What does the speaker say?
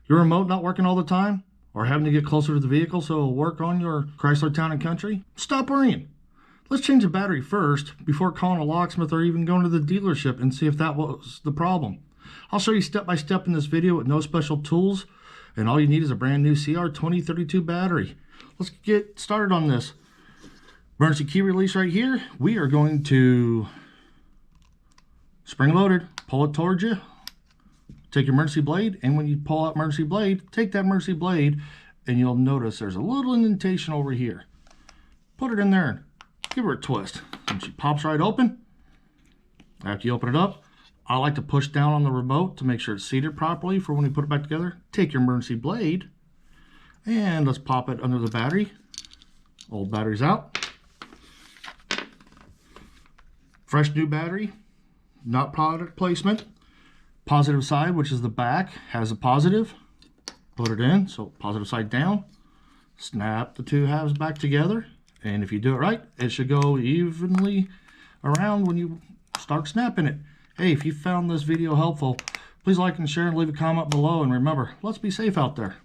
Your remote not working all the time? Or having to get closer to the vehicle so it'll work on your Chrysler Town Country? Stop worrying. Let's change the battery first before calling a locksmith or even going to the dealership and see if that was the problem. I'll show you step by step in this video with no special tools, and all you need is a brand new CR2032 battery. Let's get started on this. Emergency key release right here. We are going to spring loaded, pull it towards you. Take your emergency blade, and when you pull out emergency blade, take that emergency blade, and you'll notice there's a little indentation over here. Put it in there and give her a twist, and she pops right open. After you open it up, I like to push down on the remote to make sure it's seated properly for when you put it back together. Take your emergency blade, and let's pop it under the battery. Old battery's out. Fresh new battery, not product placement. Positive side, which is the back, has a positive. Put it in, so positive side down. Snap the two halves back together, and if you do it right, it should go evenly around when you start snapping it. Hey, if you found this video helpful, please like and share and leave a comment below, and remember, let's be safe out there.